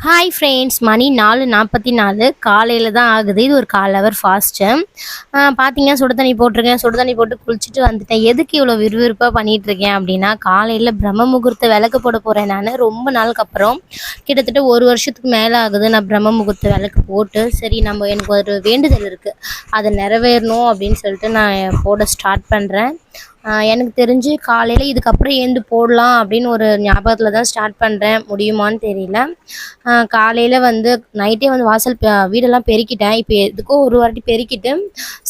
Hi friends, மணி 4:44 காலையில் தான் ஆகுது. இது ஒரு 1/4 ஹவர் ஃபாஸ்ட்டு. பார்த்தீங்கன்னா சுடு தண்ணி போட்டிருக்கேன். சுடு தண்ணி போட்டு குளிச்சுட்டு வந்துட்டேன். எதுக்கு இவ்வளோ விறுவிறுப்பாக பண்ணிகிட்ருக்கேன் அப்படின்னா, காலையில் பிரம்ம முகூர்த்த விளக்கு போட போகிறேன் நான். ரொம்ப நாளுக்கு அப்புறம் கிட்டத்தட்ட 1 வருஷத்துக்கு மேலே ஆகுது நான் பிரம்ம முகூர்த்த விளக்கு போட்டு. சரி, எனக்கு ஒரு வேண்டுதல் இருக்குது, அதை நிறைவேறணும் அப்படின்னு சொல்லிட்டு நான் போட ஸ்டார்ட் பண்ணுறேன். எனக்கு தெரிஞ்சு காலையில் இதுக்கப்புறம் ஏந்து போடலாம் அப்படின்னு ஒரு ஞாபகத்தில் தான் ஸ்டார்ட் பண்ணுறேன். முடியுமான்னு தெரியல. காலையில் வந்து நைட்டே வந்து வாசல் வீடெல்லாம் பெருக்கிட்டேன். இப்போ எதுக்கோ ஒரு வாட்டி பெருக்கிட்டு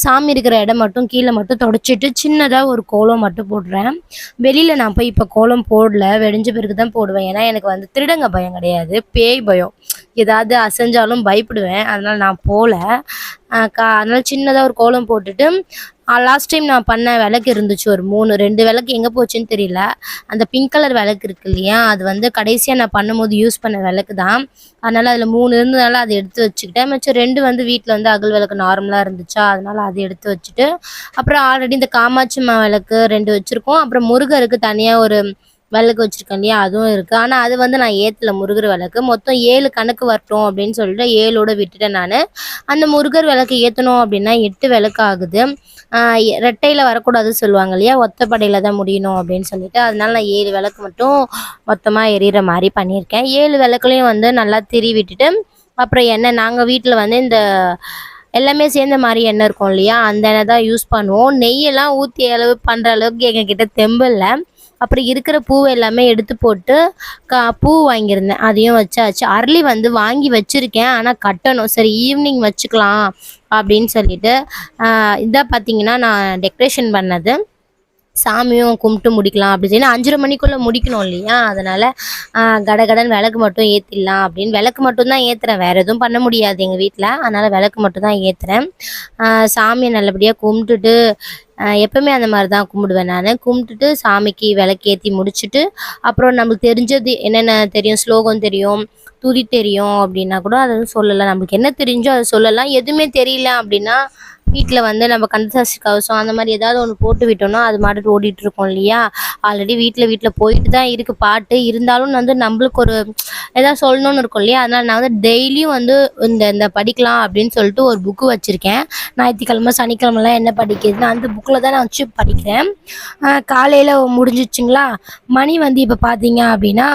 சாமி இருக்கிற இடம் மட்டும் கீழே மட்டும் தொடச்சிட்டு சின்னதாக ஒரு கோலம் மட்டும் போடுறேன். வெளியில் நான் போய் இப்போ கோலம் போடல, வெடிஞ்ச பிறகு தான் போடுவேன். ஏன்னா எனக்கு வந்து திருடங்க பயம் கிடையாது, பேய் பயம். ஏதாவது அசைஞ்சாலும் பயப்படுவேன். அதனால் நான் போகல. அதனால் சின்னதாக ஒரு கோலம் போட்டுட்டு லாஸ்ட் டைம் நான் பண்ண விளக்கு இருந்துச்சு ஒரு 2 விளக்கு எங்கே போச்சுன்னு தெரியல. அந்த பிங்க் கலர் விளக்கு இருக்கு இல்லையா, அது வந்து கடைசியாக நான் பண்ணும்போது யூஸ் பண்ண விளக்கு தான். அதனால் அதில் 3 இருந்ததுனால அதை எடுத்து வச்சுக்கிட்டேன். மிச்சம் 2 வந்து வீட்டில் வந்து அகல் விளக்கு நார்மலாக இருந்துச்சா, அதனால் அதை எடுத்து வச்சுட்டு அப்புறம் ஆல்ரெடி இந்த காமாட்சி அம்மா விளக்கு 2 வச்சுருக்கோம். அப்புறம் முருகருக்கு தனியாக ஒரு விளக்கு வச்சுருக்கேன் இல்லையா, அதுவும் இருக்குது. ஆனால் அது வந்து நான் ஏற்றல. முருகர் விளக்கு மொத்தம் 7 கணக்கு வரட்டும் அப்படின்னு சொல்லிட்டு 7ஓட விட்டுட்டேன் நான். அந்த முருகர் விளக்கு ஏற்றணும் அப்படின்னா 8 விளக்கு ஆகுது. ரெட்டையில் வரக்கூடாது சொல்லுவாங்க இல்லையா, ஒத்தப்படையில் தான் முடியணும் அப்படின்னு சொல்லிட்டு, அதனால நான் 7 விளக்கு மட்டும் மொத்தமாக எரியிற மாதிரி பண்ணியிருக்கேன். 7 விளக்குலையும் வந்து நல்லா திரி விட்டுட்டு அப்புறம் எண்ணெய், நாங்கள் வீட்டில் வந்து இந்த எல்லாமே சேர்ந்த மாதிரி எண்ணெய் இருக்கும் இல்லையா, அந்த எண்ணெய் தான் யூஸ் பண்ணுவோம். நெய்யெல்லாம் ஊற்றி பண்ணுற அளவுக்கு எங்ககிட்ட தெம்பில்லை. அப்புறம் இருக்கிற பூவை எல்லாமே எடுத்து போட்டு பூ வாங்கியிருந்தேன், அதையும் வச்சாச்சு. அரளி வந்து வாங்கி வச்சுருக்கேன், ஆனால் கட்டணும். சரி, ஈவினிங் வச்சுக்கலாம் அப்படின்னு சொல்லிட்டு இதான் பார்த்தீங்கன்னா நான் டெக்கரேஷன் பண்ணது. சாமியும் கும்பிட்டு முடிக்கலாம் அப்படி சொல்லி 5:30 மணிக்குள்ளே முடிக்கணும் இல்லையா, அதனால் கடகடன் விளக்கு மட்டும் ஏற்றிடலாம் அப்படின்னு விளக்கு மட்டும்தான் ஏற்றுறேன். வேறு எதுவும் பண்ண முடியாது எங்கள் வீட்டில், அதனால் விளக்கு மட்டும் தான் ஏற்றுறேன். சாமியை நல்லபடியாக கும்பிட்டுட்டு எப்போவுமே அந்த மாதிரி தான் கும்பிடுவேன் நான். கும்பிட்டுட்டு சாமிக்கு விளக்கேற்றி முடிச்சுட்டு அப்புறம் நம்மளுக்கு தெரிஞ்சது என்னென்ன தெரியும், ஸ்லோகம் தெரியும், துதி தெரியும் அப்படின்னா கூட அதை சொல்லலாம். நம்மளுக்கு என்ன தெரிஞ்சோ அதை சொல்லலாம். எதுவுமே தெரியல அப்படின்னா வீட்டில் வந்து நம்ம கந்தசஷ்டி கவசம் அந்த மாதிரி ஏதாவது ஒன்று போட்டு விட்டோம்னா அது மாட்டுட்டு ஓடிட்டுருக்கோம் இல்லையா. ஆல்ரெடி வீட்டில் போயிட்டு தான் இருக்குது பாட்டு. இருந்தாலும் வந்து நம்மளுக்கு ஒரு ஏதாவது சொல்லணும்னு இருக்கும் இல்லையா, அதனால் நான் வந்து டெய்லியும் வந்து இந்த படிக்கலாம் அப்படின்னு சொல்லிட்டு ஒரு புக்கு வச்சுருக்கேன். ஞாயிற்றுக்கிழமை சனிக்கிழமெல்லாம் என்ன படிக்கிறதுன்னு அந்த புக்கில் தான் நான் வச்சு படிக்கிறேன். காலையில் முடிஞ்சிச்சுங்களா. மணி வந்து இப்போ பார்த்தீங்க அப்படின்னா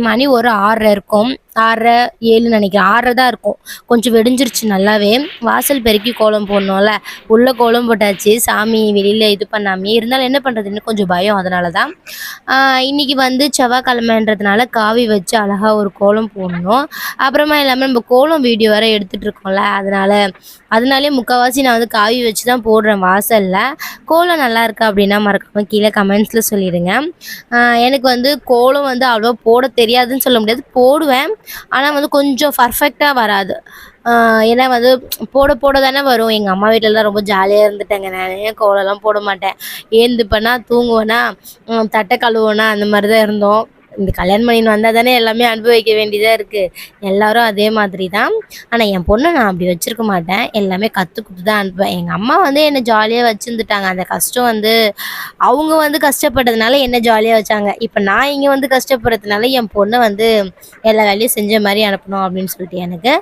மணி ஒரு 6:30 இருக்கும். 6:30 7 நினைக்கிறேன். 6:30 தான் இருக்கும். கொஞ்சம் வெடிஞ்சிருச்சு நல்லாவே. வாசல் பெருக்கி கோலம் போடணும்ல, உள்ளே கோலம் போட்டாச்சு. சாமி வெளியில் இது பண்ணாமே இருந்தாலும் என்ன பண்ணுறதுன்னு கொஞ்சம் பயம். அதனால தான் இன்றைக்கி வந்து செவ்வாய்க்கிழமைன்றதுனால காவி வச்சு அழகாக ஒரு கோலம் போடணும். அப்புறமா எல்லாமே நம்ம கோலம் வீடியோ வேறு எடுத்துகிட்ருக்கோம்ல, அதனாலே முக்கால்வாசி நான் வந்து காவி வச்சு தான் போடுறேன் வாசலில். கோலம் நல்லா இருக்கா அப்படின்னா மறக்காமல் கீழே கமெண்ட்ஸில் சொல்லிடுங்க. எனக்கு வந்து கோலம் வந்து அவ்வளோ போட தெரியாதுன்னு சொல்ல முடியாது, போடுவேன். ஆனால் வந்து கொஞ்சம் பர்ஃபெக்டாக வராது. ஏன்னா வந்து போட தானே வரும். எங்கள் அம்மா வீட்டிலலாம் ரொம்ப ஜாலியாக இருந்துட்டேங்க. நான் கோலம்லாம் போட மாட்டேன். ஏந்துப்பேனா, தூங்குவேனா, தட்டை கழுவுவேனா, அந்த மாதிரி தான் இருந்தோம். இந்த கல்யாணம் பண்ணின்னு வந்தால் தானே எல்லாமே அனுபவிக்க வேண்டியதாக இருக்குது. எல்லோரும் அதே மாதிரி தான். ஆனால் என் பொண்ணை நான் அப்படி வச்சுருக்க மாட்டேன். எல்லாமே கற்றுக்கிட்டு தான் அனுப்புவேன். எங்கள் அம்மா வந்து என்னை ஜாலியாக வச்சுருந்துட்டாங்க. அந்த கஷ்டம் வந்து அவங்க வந்து கஷ்டப்பட்டதுனால என்னை ஜாலியாக வச்சாங்க. இப்போ நான் இங்கே வந்து கஷ்டப்படுறதுனால என் பொண்ணை வந்து எல்லா வேலையும் செஞ்ச மாதிரி அனுப்பணும் அப்படின்னு சொல்லிட்டு எனக்கு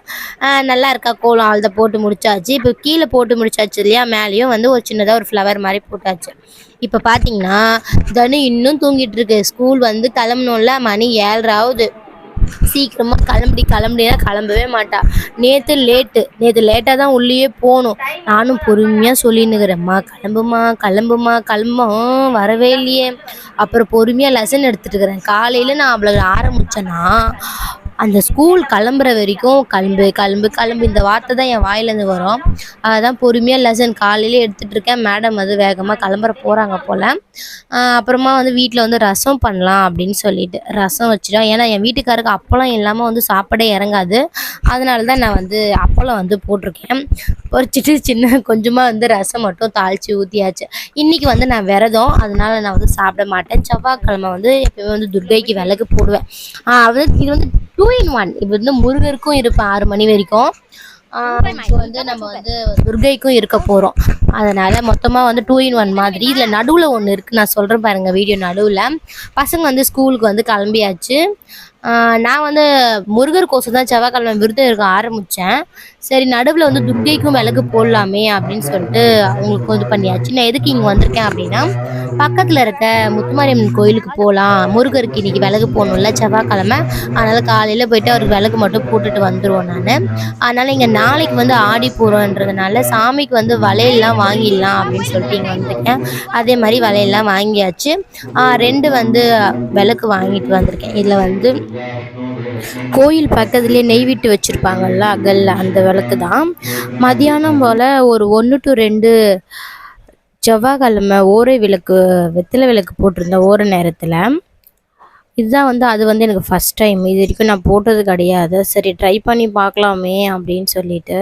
நல்லா இருக்கா கோலம் அதை போட்டு முடிச்சாச்சு. இப்போ கீழே போட்டு முடிச்சாச்சு இல்லையா, மேலேயும் வந்து ஒரு சின்னதாக ஒரு ஃப்ளவர் மாதிரி போட்டாச்சு. இப்போ பார்த்தீங்கன்னா தனு இன்னும் தூங்கிட்டு இருக்கு. ஸ்கூல் வந்து கிளம்பணும்ல, மணி 7:30 ஆகுது. சீக்கிரமாக கிளம்புடினா கிளம்பவே மாட்டா. நேற்று லேட்டாக தான் உள்ளேயே போகணும். நானும் பொறுமையாக சொல்லின்னுக்கிறேம்மா, கிளம்புமா வரவே இல்லையே. அப்புறம் பொறுமையாக லெசன் எடுத்துகிட்டு இருக்கிறேன். காலையில் நான் அவளை ஆரம்பித்தேன்னா அந்த ஸ்கூல் கிளம்புற வரைக்கும் கிளம்பு இந்த வார்த்தை தான் என் வாயிலேருந்து வரும். அதான் பொறுமையாக லெசன் காலையிலே எடுத்துகிட்ருக்கேன். மேடம் வந்து வேகமாக கிளம்புற போகிறாங்க போல். அப்புறமா வந்து வீட்டில் வந்து ரசம் பண்ணலாம் அப்படின்னு சொல்லிட்டு ரசம் வச்சுட்டோம். ஏன்னா என் வீட்டுக்காருக்கு அப்பளம் இல்லாமல் வந்து சாப்பாடே இறங்காது. அதனால தான் நான் வந்து அப்பளம் வந்து போட்டிருக்கேன். பொரிச்சிட்டு கொஞ்சமாக வந்து ரசம் மட்டும் தாளித்து ஊற்றியாச்சு. இன்றைக்கி வந்து நான் விரதம், அதனால நான் வந்து சாப்பிட மாட்டேன். செவ்வாய்க்கிழமை வந்து எப்போயுமே வந்து துர்கைக்கு விளக்கு போடுவேன். இது வந்து 2 in 1. இப்போ வந்து முருகருக்கும் இருப்பேன் 6 மணி வரைக்கும். இப்போ வந்து நம்ம வந்து துர்கைக்கும் இருக்க போகிறோம். அதனால் மொத்தமாக வந்து 2 in 1 மாதிரி. இதில் நடுவில் ஒன்று இருக்குது, நான் சொல்கிறேன் பாருங்கள் வீடியோ. நடுவில் பசங்க வந்து ஸ்கூலுக்கு வந்து கிளம்பியாச்சு. நான் வந்து முருகர் கோசம் தான் செவ்வாய்க்கிழமை விரதம் இருக்க ஆரம்பிச்சேன். சரி நடுவுல வந்து துர்க்கைக்கும் விளக்கு போடலாமே அப்படின்னு சொல்லிட்டு அவங்களுக்கும் இது பண்ணியாச்சு. நான் எதுக்கு இங்க வந்திருக்கேன் அப்படின்னா, பக்கத்துல இருக்க முத்துமாரியம்மன் கோயிலுக்கு போலாம். முருகருக்கு இன்னைக்கு விளக்கு போடணும்ல செவ்வாய்க்கிழமை. அதனால காலையில போயிட்டு அவருக்கு விளக்கு மட்டும் போட்டுட்டு வந்துருவோம் நானு. அதனால இங்க நாளைக்கு வந்து ஆடி பூரம்ன்றதுனால சாமிக்கு வந்து வளையல்லாம் வாங்கிடலாம் அப்படின்னு சொல்லிட்டு இங்க வந்திருக்கேன். அதே மாரி வளையல்லாம் வாங்கியாச்சு. 2 வந்து விளக்கு வாங்கிட்டு வந்திருக்கேன். இதுல வந்து கோயில் பக்கத்துலேயே நெய் விட்டு வச்சுருப்பாங்கல்ல அகல்ல அந்த விளக்கு தான். மதியானம் போல் ஒரு 1 to 2 செவ்வாய்க்கிழமை ஓரை விளக்கு வெத்தலை விளக்கு போட்டிருந்தேன் ஓர நேரத்தில். இதுதான் வந்து அது வந்து எனக்கு ஃபஸ்ட் டைம். இது வரைக்கும் நான் போட்டது கிடையாது. சரி ட்ரை பண்ணி பார்க்கலாமே அப்படின்னு சொல்லிட்டு,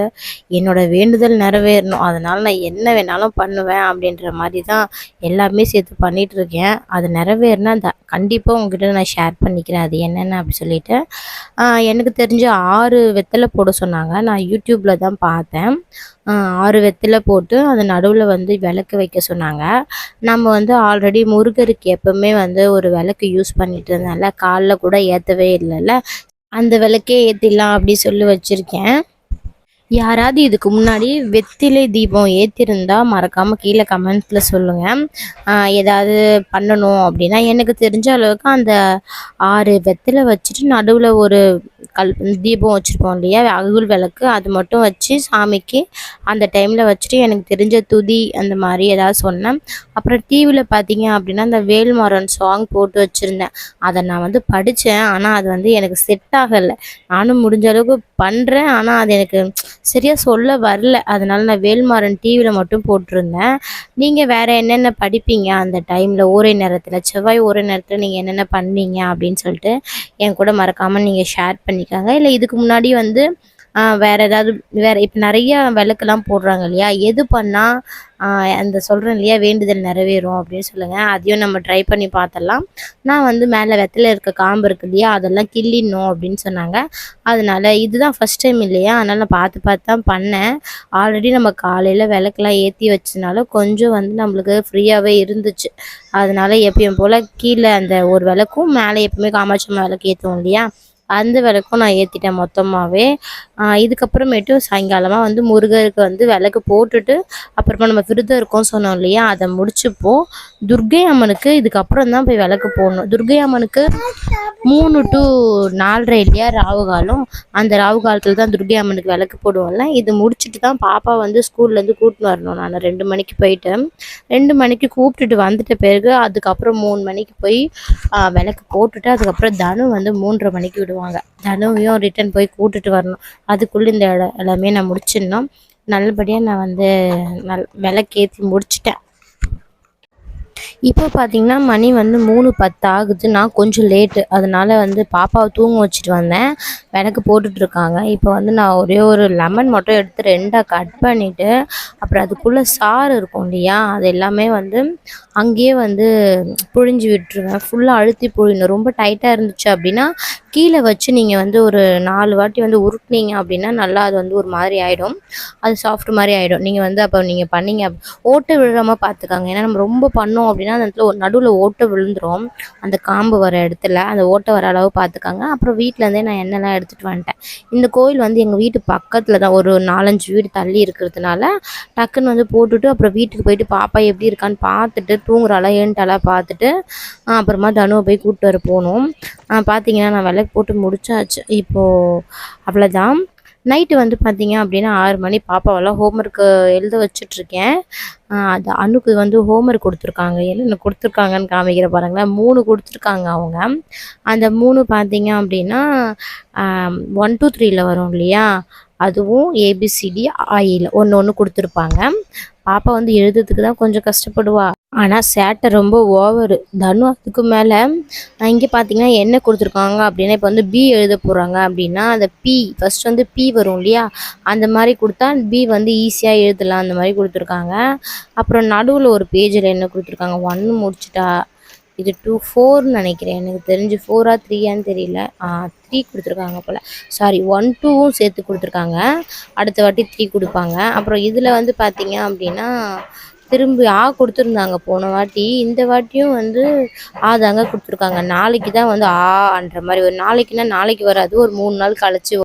என்னோட வேண்டுதல் நிறைவேறணும். அதனால நான் என்ன வேணாலும் பண்ணுவேன் அப்படின்ற மாதிரி தான் எல்லாமே சேர்த்து பண்ணிகிட்ருக்கேன். அது நிறைவேறினா கண்டிப்பாக உங்ககிட்ட நான் ஷேர் பண்ணிக்கிறேன் அது என்னென்ன அப்படி சொல்லிட்டு. எனக்கு தெரிஞ்ச 6 வெத்தலை போட சொன்னாங்க. நான் யூடியூப்பில் தான் பார்த்தேன். 6 வெத்தலை போட்டு அது நடுவில் வந்து விளக்கு வைக்க சொன்னாங்க. நம்ம வந்து ஆல்ரெடி முருகருக்கு எப்பவுமே வந்து ஒரு விளக்கு யூஸ் பண்ணிட்டு இருந்தேன்ல, காலைல கூட ஏற்றவே இல்லைல்ல, அந்த விளக்கே ஏற்றிடலாம் அப்படி சொல்லி வச்சுருக்கேன். யாராவது இதுக்கு முன்னாடி வெத்திலை தீபம் ஏற்றிருந்தா மறக்காமல் கீழே கமெண்ட்ஸில் சொல்லுங்கள். ஏதாவது பண்ணணும் அப்படின்னா எனக்கு தெரிஞ்ச அளவுக்கு அந்த 6 வெத்திலை வச்சுட்டு நடுவில் ஒரு தீபம் வச்சுருப்போம் இல்லையா, அகல் விளக்கு, அது மட்டும் வச்சு சாமிக்கு அந்த டைமில் வச்சுட்டு எனக்கு தெரிஞ்ச துதி அந்த மாதிரி ஏதாவது சொன்னேன். அப்புறம் டிவியில் பார்த்தீங்க அப்படின்னா அந்த வேல்மாறன் சாங் போட்டு வச்சுருந்தேன். அதை நான் வந்து படித்தேன். ஆனால் அது வந்து எனக்கு செட் ஆகலை. நானும் முடிஞ்ச அளவுக்கு பண்ணுறேன். ஆனால் அது எனக்கு சரியாக சொல்ல வரல. அதனால நான் வேல்மாறன் டிவியில் மட்டும் போட்டிருந்தேன். நீங்கள் வேறு என்னென்ன படிப்பீங்க அந்த டைமில் ஓரை நேரத்தில், செவ்வாய் ஓரை நேரத்தில் நீங்கள் என்னென்ன பண்ணீங்க அப்படின்னு சொல்லிட்டு என் கூட மறக்காமல் நீங்கள் ஷேர் பண்ணிக்கோங்க. இல்லை இதுக்கு முன்னாடி வந்து வேறு ஏதாவது இப்போ நிறைய விளக்கெல்லாம் போடுறாங்க இல்லையா, எது பண்ணால் அந்த சொல்கிறேன் இல்லையா வேண்டுதல் நிறைவேறும் அப்படின்னு சொல்லுங்கள். அதையும் நம்ம ட்ரை பண்ணி பார்த்துடலாம். நான் வந்து மேலே வெத்தலை இருக்க காம்பு இருக்கு இல்லையா, அதெல்லாம் கிள்ளிடணும் அப்படின்னு சொன்னாங்க. அதனால இதுதான் ஃபஸ்ட் டைம் இல்லையா, அதனால் நான் பார்த்து பார்த்து தான் பண்ணேன். ஆல்ரெடி நம்ம காலையில் விளக்கெல்லாம் ஏற்றி வச்சதுனால கொஞ்சம் வந்து நம்மளுக்கு ஃப்ரீயாகவே இருந்துச்சு. அதனால எப்பயும் போல் கீழே அந்த ஒரு விளக்கும், மேலே எப்பவுமே காமாட்சி அம்மா விளக்கு ஏற்றுவோம் இல்லையா, அந்த விளக்கும் நான் ஏற்றிட்டேன் மொத்தமாகவே. இதுக்கப்புறமேட்டு சாயங்காலமாக வந்து முருகருக்கு வந்து விளக்கு போட்டுட்டு அப்புறமா நம்ம விரதம் இருக்கோம் சொன்னோம் இல்லையா, அதை முடிச்சுப்போம். துர்க்கை அம்மனுக்கு இதுக்கப்புறம் தான் போய் விளக்கு போடணும். துர்க்கை அம்மனுக்கு 3 to 4:30 இல்லையா ராவு காலம். அந்த ராவு காலத்தில் தான் துர்க்கை அம்மனுக்கு விளக்கு போடுவோம்ல. இது முடிச்சுட்டு தான் பாப்பா வந்து ஸ்கூல்லேருந்து கூட்டின்னு வரணும். நான் 2 மணிக்கு போயிட்டு 2 மணிக்கு கூப்பிட்டுட்டு வந்துட்ட பிறகு அதுக்கப்புறம் 3 மணிக்கு போய் விளக்கு போட்டுட்டு அதுக்கப்புறம் தனு வந்து 3:30 மணிக்கு விடுவாங்க. தனுவையும் ரிட்டன் போய் கூட்டிட்டு வரணும். அதுக்குள்ளே இந்த எல்லாமே நான் முடிச்சிடணும். நல்லபடியாக நான் வந்து விளக்கேற்றி முடிச்சிட்டேன். இப்போ பார்த்தீங்கன்னா மணி வந்து 3:10 ஆகுது. நான் கொஞ்சம் லேட்டு. அதனால வந்து பாப்பாவை தூங்க வச்சுட்டு வந்தேன். விளக்கு போட்டுட்ருக்காங்க. இப்போ வந்து நான் ஒரே ஒரு லெமன் மட்டும் எடுத்து 2ஆக கட் பண்ணிவிட்டு அப்புறம் அதுக்குள்ளே சாறு இருக்கும் இல்லையா, அது எல்லாமே வந்து அங்கேயே வந்து புழிஞ்சு விட்டுருவேன். ஃபுல்லாக அழுத்தி புழியணும். ரொம்ப டைட்டாக இருந்துச்சு அப்படின்னா கீழே வச்சு நீங்கள் வந்து ஒரு 4 வாட்டி வந்து உருட்டினீங்க அப்படின்னா நல்லா அது வந்து ஒரு மாதிரி ஆகிடும். அது சாஃப்ட் மாதிரி ஆகிடும். நீங்கள் வந்து அப்போ நீங்கள் பண்ணீங்க ஓட்டை விழுறாமல் பார்த்துக்காங்க. ஏன்னா நம்ம ரொம்ப பண்ணோம் அப்படின்னா அந்த இடத்துல ஒரு நடுவில் ஓட்டை விழுந்துடும். அந்த காம்பு வர இடத்துல அந்த ஓட்டை வர அளவு பார்த்துக்காங்க. அப்புறம் வீட்டிலேருந்தே நான் எண்ணெய்லாம் எடுத்துகிட்டு வந்துட்டேன். இந்த கோயில் வந்து எங்கள் வீட்டு பக்கத்தில் தான், ஒரு 4-5 வீடு தள்ளி இருக்கிறதுனால டக்குன்னு வந்து போட்டுட்டு அப்புறம் வீட்டுக்கு போயிட்டு பாப்பா எப்படி இருக்கான்னு பார்த்துட்டு தூங்குறாளா ஏன்ட்டாலா பார்த்துட்டு அப்புறமா தனுவை போய் கூப்பிட்டு வர போகணும். பார்த்தீங்கன்னா நான் விளக்கு போட்டு முடிச்சாச்சு. இப்போது அவ்வளோதான். நைட்டு வந்து பார்த்தீங்க அப்படின்னா 6 மணி பாப்பாவெல்லாம் ஹோம்ஒர்க்கு எழுத வச்சுட்ருக்கேன். அது அனுக்கு வந்து ஹோம்ஒர்க் கொடுத்துருக்காங்க. என்னென்ன கொடுத்துருக்காங்கன்னு காமிக்கிற பாருங்களேன். 3 கொடுத்துருக்காங்க அவங்க. அந்த 3 பார்த்தீங்க அப்படின்னா 1 to 3ல் வரும் இல்லையா, அதுவும் ஏபிசிடி ஆயில் ஒன்று கொடுத்துருப்பாங்க. பாப்பா வந்து எழுதுறதுக்கு தான் கொஞ்சம் கஷ்டப்படுவா. ஆனால் சேட்டை ரொம்ப ஓவரு. தனு அதுக்கு மேலே. இங்கே பார்த்தீங்கன்னா என்ன கொடுத்துருக்காங்க அப்படின்னா, இப்போ வந்து பி எழுத போகிறாங்க அப்படின்னா அந்த பி ஃபஸ்ட் வந்து பி வரும் இல்லையா, அந்த மாதிரி கொடுத்தா பி வந்து ஈஸியாக எழுதலாம். அந்த மாதிரி கொடுத்துருக்காங்க. அப்புறம் நடுவில் ஒரு பேஜில் என்ன கொடுத்துருக்காங்க, 1 முடிச்சுட்டா, இது 2 4ன்னு நினைக்கிறேன். எனக்கு தெரிஞ்சு 4ஆ 3ஆன்னு தெரியல. 3 கொடுத்துருக்காங்க போல். சாரி 1 2வும் சேர்த்து கொடுத்துருக்காங்க. அடுத்த வாட்டி 3 கொடுப்பாங்க. அப்புறம் இதில் வந்து பார்த்தீங்க அப்படின்னா திரும்பி கொடுத்துருந்தாங்க போன வாட்டி. இந்த வாட்டியும் வந்து தாங்க கொடுத்துருக்காங்க. நாளைக்கு தான் வந்து ஆன்ற மாதிரி, ஒரு நாளைக்குன்னா நாளைக்கு வராது, ஒரு 3 நாள் கழிச்சு